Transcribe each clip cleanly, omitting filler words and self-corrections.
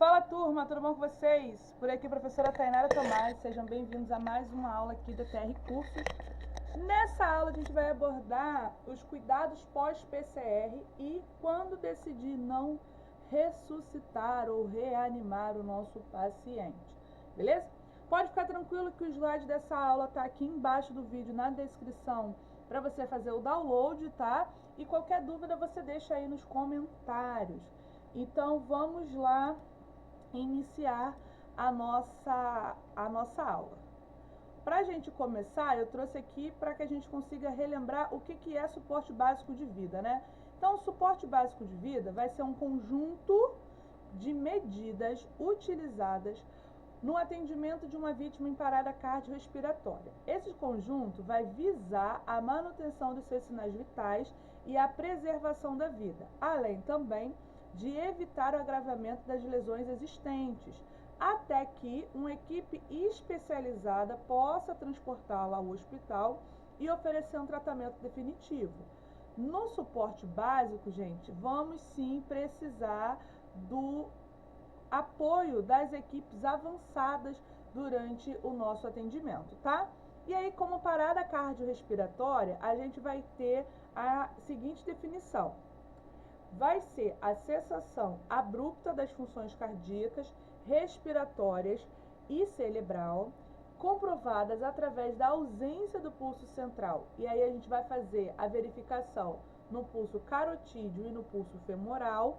Fala turma, tudo bom com vocês? Por aqui, professora Tainara Tomás, sejam bem-vindos a mais uma aula aqui da TR Cursos. Nessa aula a gente vai abordar os cuidados pós-PCR e quando decidir não ressuscitar ou reanimar o nosso paciente, beleza? Pode ficar tranquilo que o slide dessa aula está aqui embaixo do vídeo, na descrição, para você fazer o download, tá? E qualquer dúvida você deixa aí nos comentários. Então vamos lá iniciar a nossa aula. Para a gente começar, eu trouxe aqui para que a gente consiga relembrar o que é suporte básico de vida, né? Então, o suporte básico de vida vai ser um conjunto de medidas utilizadas no atendimento de uma vítima em parada cardiorrespiratória. Esse conjunto vai visar a manutenção dos seus sinais vitais e a preservação da vida, além também de evitar o agravamento das lesões existentes, até que uma equipe especializada possa transportá-la ao hospital e oferecer um tratamento definitivo. No suporte básico, gente, vamos sim precisar do apoio das equipes avançadas durante o nosso atendimento, tá? E aí, como parada cardiorrespiratória, a gente vai ter a seguinte definição: vai ser a cessação abrupta das funções cardíacas, respiratórias e cerebral, comprovadas através da ausência do pulso central. E aí a gente vai fazer a verificação no pulso carotídeo e no pulso femoral,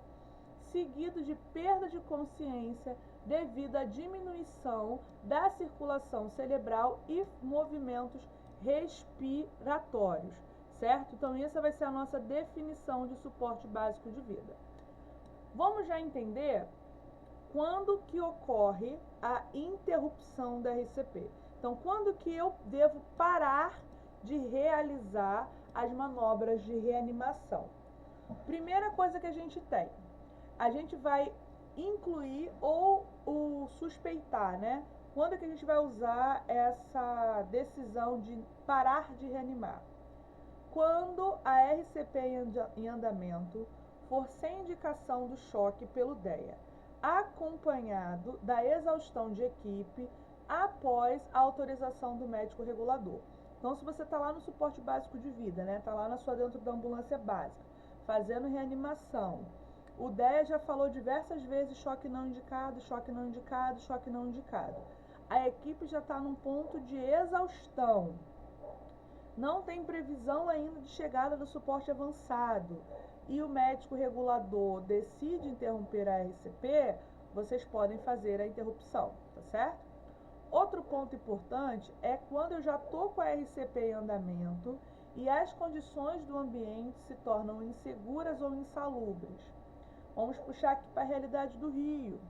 seguido de perda de consciência devido à diminuição da circulação cerebral e movimentos respiratórios, certo? Então essa vai ser a nossa definição de suporte básico de vida. Vamos já entender quando que ocorre a interrupção da RCP. Então, quando que eu devo parar de realizar as manobras de reanimação? Primeira coisa que a gente vai incluir ou suspeitar, né? Quando que a gente vai usar essa decisão de parar de reanimar? Quando a RCP em andamento for sem indicação do choque pelo DEA, acompanhado da exaustão de equipe após a autorização do médico regulador. Então, se você está lá no suporte básico de vida, né? Está lá dentro da ambulância básica, fazendo reanimação, o DEA já falou diversas vezes choque não indicado, choque não indicado, choque não indicado. A equipe já está num ponto de exaustão. Não tem previsão ainda de chegada do suporte avançado e o médico regulador decide interromper a RCP, vocês podem fazer a interrupção, tá certo? Outro ponto importante é quando eu já estou com a RCP em andamento e as condições do ambiente se tornam inseguras ou insalubres. Vamos puxar aqui para a realidade do Rio.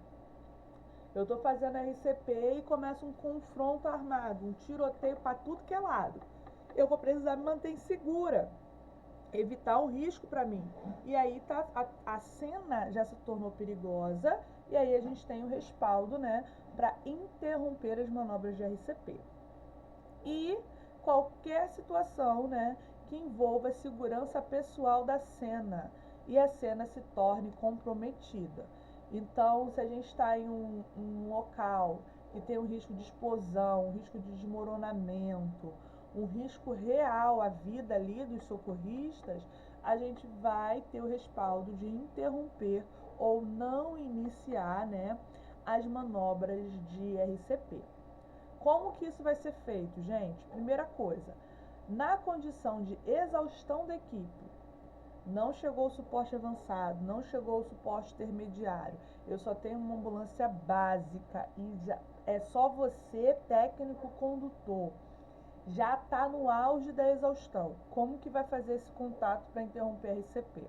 Eu estou fazendo a RCP e começa um confronto armado, um tiroteio para tudo que é lado. Eu vou precisar me manter segura, evitar um risco para mim. E aí a cena já se tornou perigosa e aí a gente tem o respaldo, né, para interromper as manobras de RCP. E qualquer situação, né, que envolva a segurança pessoal da cena e a cena se torne comprometida. Então, se a gente está em um local que tem um risco de explosão, um risco de desmoronamento, um risco real à vida ali dos socorristas, a gente vai ter o respaldo de interromper ou não iniciar, né, as manobras de RCP. Como que isso vai ser feito, gente? Primeira coisa, na condição de exaustão da equipe, não chegou o suporte avançado, não chegou o suporte intermediário, eu só tenho uma ambulância básica e já é só você, técnico condutor, já está no auge da exaustão. Como que vai fazer esse contato para interromper a RCP?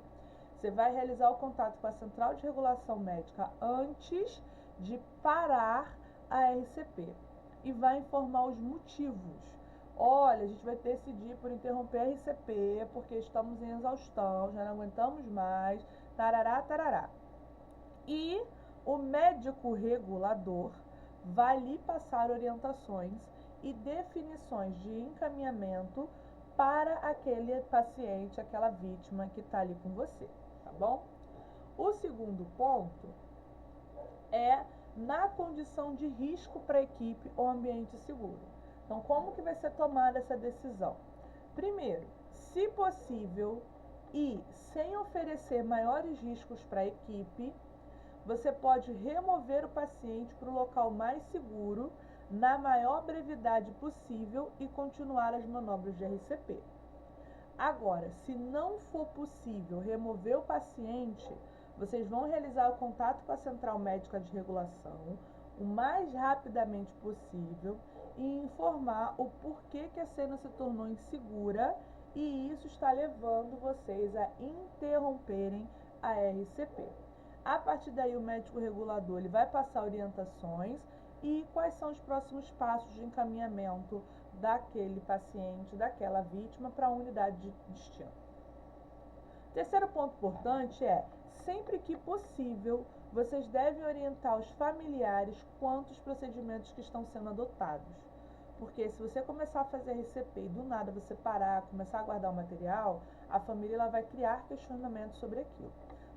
Você vai realizar o contato com a central de regulação médica antes de parar a RCP e vai informar os motivos. Olha, a gente vai decidir por interromper a RCP porque estamos em exaustão, já não aguentamos mais, tarará, tarará. E o médico regulador vai lhe passar orientações e definições de encaminhamento para aquele paciente, aquela vítima que está ali com você, tá bom? O segundo ponto é na condição de risco para a equipe ou ambiente seguro. Então, como que vai ser tomada essa decisão? Primeiro, se possível e sem oferecer maiores riscos para a equipe, você pode remover o paciente para o local mais seguro, na maior brevidade possível e continuar as manobras de RCP. Agora, se não for possível remover o paciente, vocês vão realizar o contato com a Central Médica de Regulação o mais rapidamente possível e informar o porquê que a cena se tornou insegura e isso está levando vocês a interromperem a RCP. A partir daí, o médico regulador ele vai passar orientações e quais são os próximos passos de encaminhamento daquele paciente, daquela vítima, para a unidade de destino. Terceiro ponto importante é, sempre que possível, vocês devem orientar os familiares quanto aos procedimentos que estão sendo adotados. Porque se você começar a fazer RCP e do nada você parar, começar a guardar o material, a família ela vai criar questionamentos sobre aquilo.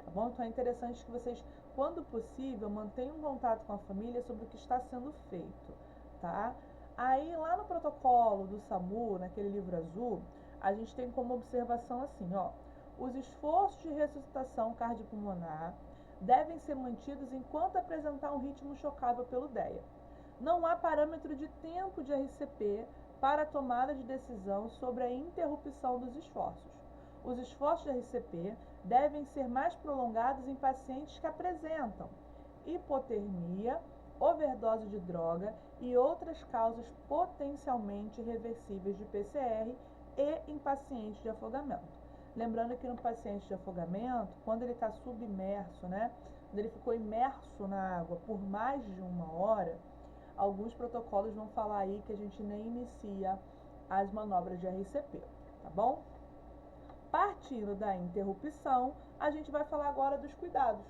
Tá bom? Então é interessante que vocês, quando possível, mantenham contato com a família sobre o que está sendo feito, tá? Aí lá no protocolo do SAMU, naquele livro azul, a gente tem como observação assim, ó, os esforços de ressuscitação cardiopulmonar devem ser mantidos enquanto apresentar um ritmo chocável pelo DEA. Não há parâmetro de tempo de RCP para a tomada de decisão sobre a interrupção dos esforços. Os esforços de RCP devem ser mais prolongados em pacientes que apresentam hipotermia, overdose de droga e outras causas potencialmente reversíveis de PCR e em pacientes de afogamento. Lembrando que no paciente de afogamento, quando ele está submerso, né, quando ele ficou imerso na água por mais de 1 hora, alguns protocolos vão falar aí que a gente nem inicia as manobras de RCP, tá bom? Partindo da interrupção, a gente vai falar agora dos cuidados.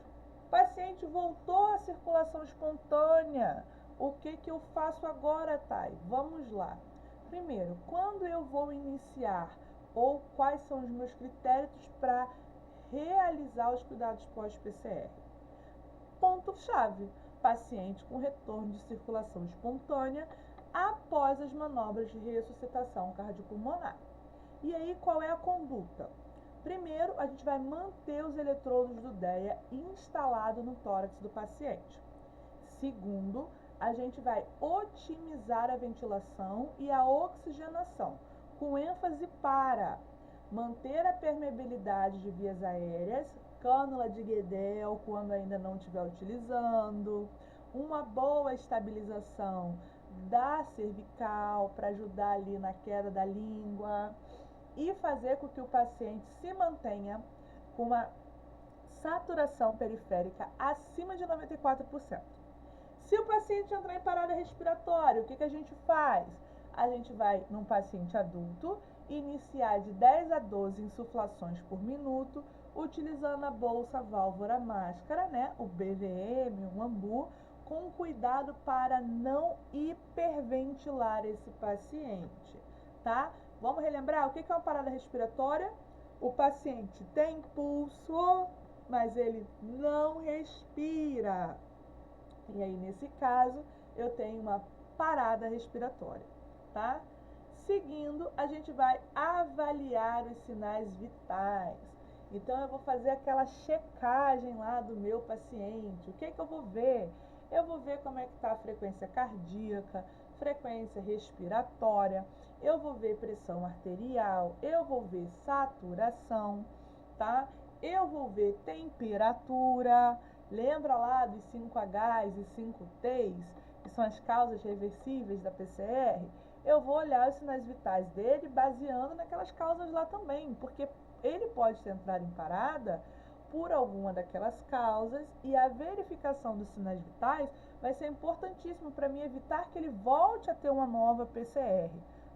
O paciente voltou à circulação espontânea. O que eu faço agora, Thay? Vamos lá. Primeiro, quando eu vou iniciar ou quais são os meus critérios para realizar os cuidados pós-PCR? Ponto-chave: paciente com retorno de circulação espontânea após as manobras de ressuscitação cardiopulmonar. E aí, qual é a conduta? Primeiro, a gente vai manter os eletrodos do DEA instalados no tórax do paciente. Segundo, a gente vai otimizar a ventilação e a oxigenação, com ênfase para manter a permeabilidade de vias aéreas, cânula de Guedel quando ainda não estiver utilizando, uma boa estabilização da cervical para ajudar ali na queda da língua e fazer com que o paciente se mantenha com uma saturação periférica acima de 94%. Se o paciente entrar em parada respiratória, o que a gente faz? A gente vai, num paciente adulto, iniciar de 10 a 12 insuflações por minuto, utilizando a bolsa válvula máscara, né, o BVM, o AMBU, com cuidado para não hiperventilar esse paciente, tá? Vamos relembrar o que é uma parada respiratória? O paciente tem pulso, mas ele não respira. E aí, nesse caso, eu tenho uma parada respiratória, tá? Seguindo, a gente vai avaliar os sinais vitais. Então, eu vou fazer aquela checagem lá do meu paciente. O que eu vou ver? Eu vou ver como é que está a frequência cardíaca, frequência respiratória, eu vou ver pressão arterial, eu vou ver saturação, tá? Eu vou ver temperatura. Lembra lá dos 5Hs e 5Ts, que são as causas reversíveis da PCR? Eu vou olhar os sinais vitais dele baseando naquelas causas lá também, porque ele pode entrar em parada por alguma daquelas causas e a verificação dos sinais vitais vai ser importantíssimo para mim evitar que ele volte a ter uma nova PCR,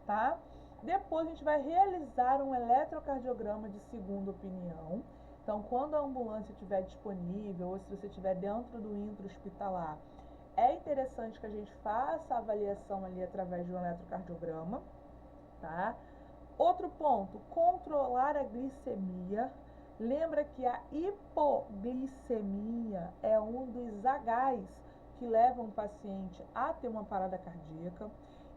tá? Depois a gente vai realizar um eletrocardiograma de segunda opinião. Então, quando a ambulância estiver disponível ou se você estiver dentro do intra-hospitalar, é interessante que a gente faça a avaliação ali através de um eletrocardiograma, tá? Outro ponto, controlar a glicemia. Lembra que a hipoglicemia é um dos Hs que levam o paciente a ter uma parada cardíaca.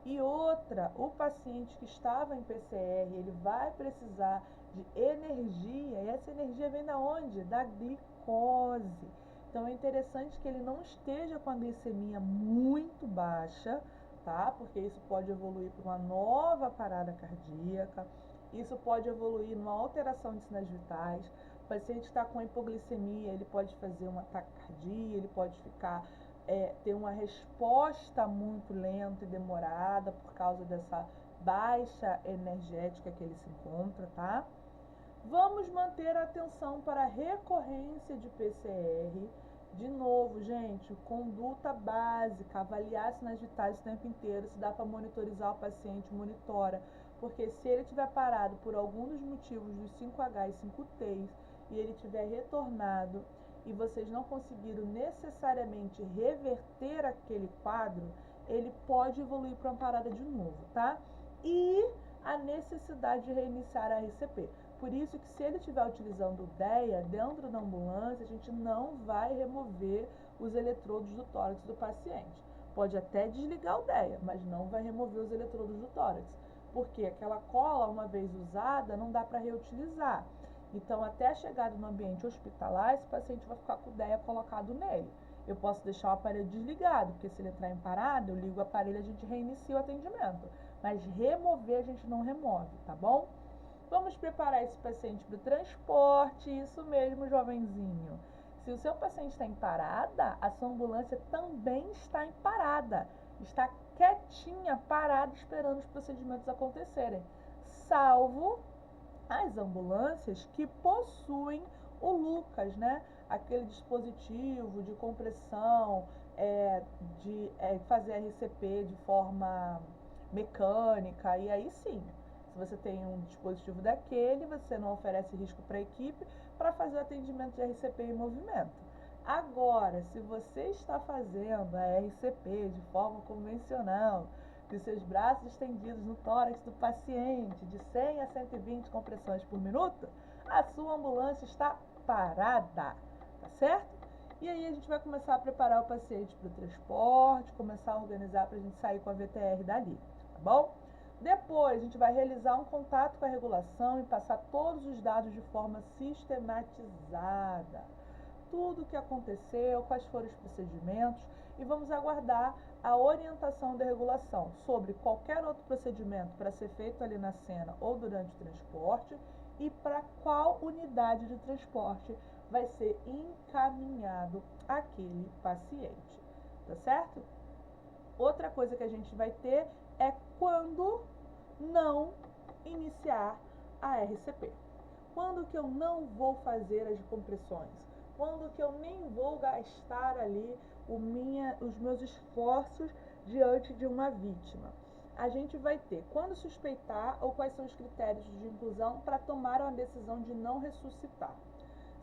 E outra, o paciente que estava em PCR, ele vai precisar de energia, e essa energia vem da onde? Da glicose. Então é interessante que ele não esteja com a glicemia muito baixa, tá? Porque isso pode evoluir para uma nova parada cardíaca, isso pode evoluir numa alteração de sinais vitais. O paciente está com hipoglicemia, ele pode fazer uma taquicardia, ele pode ficar ter uma resposta muito lenta e demorada por causa dessa baixa energética que ele se encontra, tá? Vamos manter a atenção para a recorrência de PCR. De novo, gente, conduta básica, avaliar sinais vitais o tempo inteiro, se dá para monitorizar o paciente, monitora, porque se ele estiver parado por algum dos motivos dos 5H e 5Ts e ele tiver retornado e vocês não conseguiram necessariamente reverter aquele quadro, ele pode evoluir para uma parada de novo, tá? E a necessidade de reiniciar a RCP. Por isso que se ele estiver utilizando o DEA dentro da ambulância, a gente não vai remover os eletrodos do tórax do paciente. Pode até desligar o DEA, mas não vai remover os eletrodos do tórax, porque aquela cola, uma vez usada, não dá para reutilizar. Então, até a chegada no ambiente hospitalar, esse paciente vai ficar com o DEA colocado nele. Eu posso deixar o aparelho desligado, porque se ele entrar em parada, eu ligo o aparelho e a gente reinicia o atendimento. Mas remover a gente não remove, tá bom? Vamos preparar esse paciente para o transporte, isso mesmo, jovenzinho. Se o seu paciente está em parada, a sua ambulância também está em parada. Está quietinha, parada, esperando os procedimentos acontecerem. Salvo as ambulâncias que possuem o Lucas, né? Aquele dispositivo de compressão, de fazer RCP de forma mecânica, e aí sim, se você tem um dispositivo daquele, você não oferece risco para a equipe para fazer o atendimento de RCP em movimento. Agora, se você está fazendo a RCP de forma convencional, com seus braços estendidos no tórax do paciente, de 100 a 120 compressões por minuto, a sua ambulância está parada, tá certo? E aí a gente vai começar a preparar o paciente para o transporte, começar a organizar para a gente sair com a VTR dali, tá bom? Depois, a gente vai realizar um contato com a regulação e passar todos os dados de forma sistematizada. Tudo o que aconteceu, quais foram os procedimentos, e vamos aguardar a orientação da regulação sobre qualquer outro procedimento para ser feito ali na cena ou durante o transporte e para qual unidade de transporte vai ser encaminhado aquele paciente, tá certo? Outra coisa que a gente vai ter é quando não iniciar a RCP. Quando que eu não vou fazer as compressões? Quando que eu nem vou gastar ali os meus esforços diante de uma vítima? A gente vai ter quando suspeitar ou quais são os critérios de inclusão para tomar uma decisão de não ressuscitar.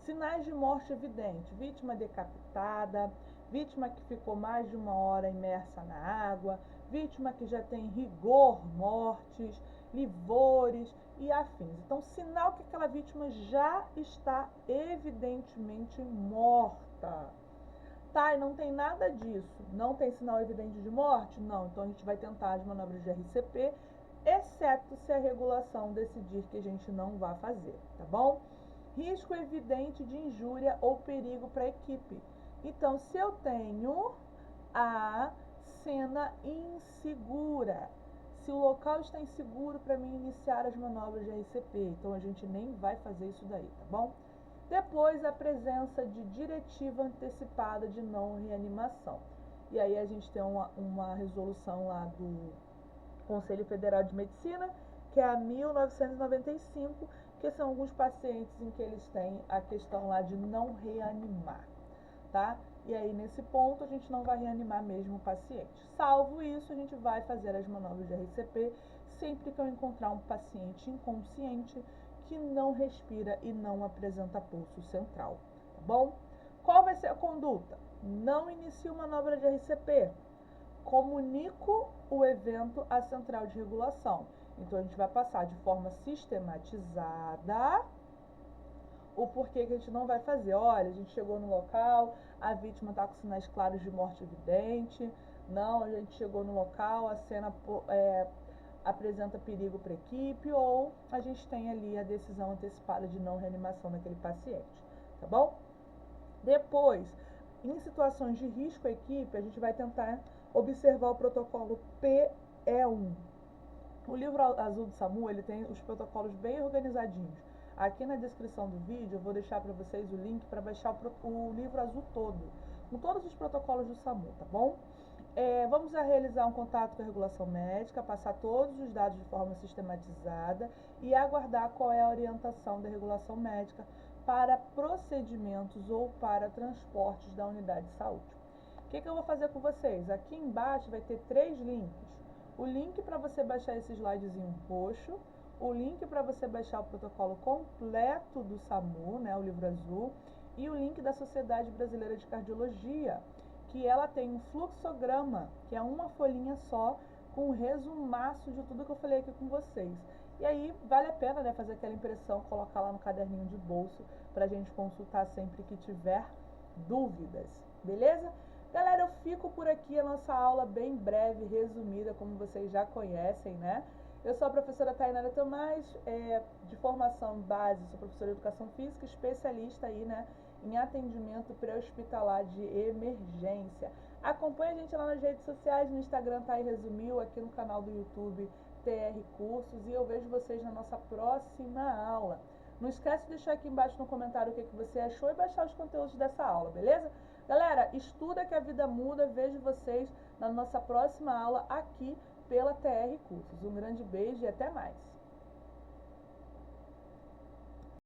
Sinais de morte evidente, vítima decapitada, vítima que ficou mais de 1 hora imersa na água, vítima que já tem rigor mortis, livores e afins. Então, sinal que aquela vítima já está evidentemente morta. Tá, e não tem nada disso. Não tem sinal evidente de morte? Não. Então, a gente vai tentar as manobras de RCP, exceto se a regulação decidir que a gente não vai fazer, tá bom? Risco evidente de injúria ou perigo para a equipe. Então, se eu tenho a cena insegura, se o local está inseguro para mim iniciar as manobras de RCP, então a gente nem vai fazer isso daí, tá bom? Depois, a presença de diretiva antecipada de não reanimação. E aí a gente tem uma resolução lá do Conselho Federal de Medicina, que é a 1995, que são alguns pacientes em que eles têm a questão lá de não reanimar, tá? E aí, nesse ponto, a gente não vai reanimar mesmo o paciente. Salvo isso, a gente vai fazer as manobras de RCP sempre que eu encontrar um paciente inconsciente que não respira e não apresenta pulso central, tá bom? Qual vai ser a conduta? Não inicio manobra de RCP. Comunico o evento à central de regulação. Então, a gente vai passar de forma sistematizada o porquê que a gente não vai fazer. Olha, a gente chegou no local, a vítima está com sinais claros de morte evidente, não, a gente chegou no local, a cena apresenta perigo para a equipe, ou a gente tem ali a decisão antecipada de não reanimação daquele paciente, tá bom? Depois, em situações de risco à equipe, a gente vai tentar observar o protocolo PE1. O livro azul do SAMU, ele tem os protocolos bem organizadinhos. Aqui na descrição do vídeo eu vou deixar para vocês o link para baixar o livro azul todo, com todos os protocolos do SAMU, tá bom? Vamos realizar um contato com a regulação médica, passar todos os dados de forma sistematizada e aguardar qual é a orientação da regulação médica para procedimentos ou para transportes da unidade de saúde. O que eu vou fazer com vocês? Aqui embaixo vai ter 3 links. O link para você baixar esse slidezinho roxo, o link para você baixar o protocolo completo do SAMU, né, o livro azul, e o link da Sociedade Brasileira de Cardiologia, que ela tem um fluxograma, que é uma folhinha só, com um resumaço de tudo que eu falei aqui com vocês. E aí, vale a pena, né, fazer aquela impressão, colocar lá no caderninho de bolso, pra gente consultar sempre que tiver dúvidas, beleza? Galera, eu fico por aqui, a nossa aula bem breve, resumida, como vocês já conhecem, né? Eu sou a professora Tainara Tomás, de formação base, sou professora de Educação Física, especialista aí, né, em atendimento pré-hospitalar de emergência. Acompanhe a gente lá nas redes sociais, no Instagram Thay Resumiu, aqui no canal do YouTube TR Cursos, e eu vejo vocês na nossa próxima aula. Não esquece de deixar aqui embaixo no comentário o que você achou e baixar os conteúdos dessa aula, beleza? Galera, estuda que a vida muda, vejo vocês na nossa próxima aula aqui pela TR Cursos. Um grande beijo e até mais!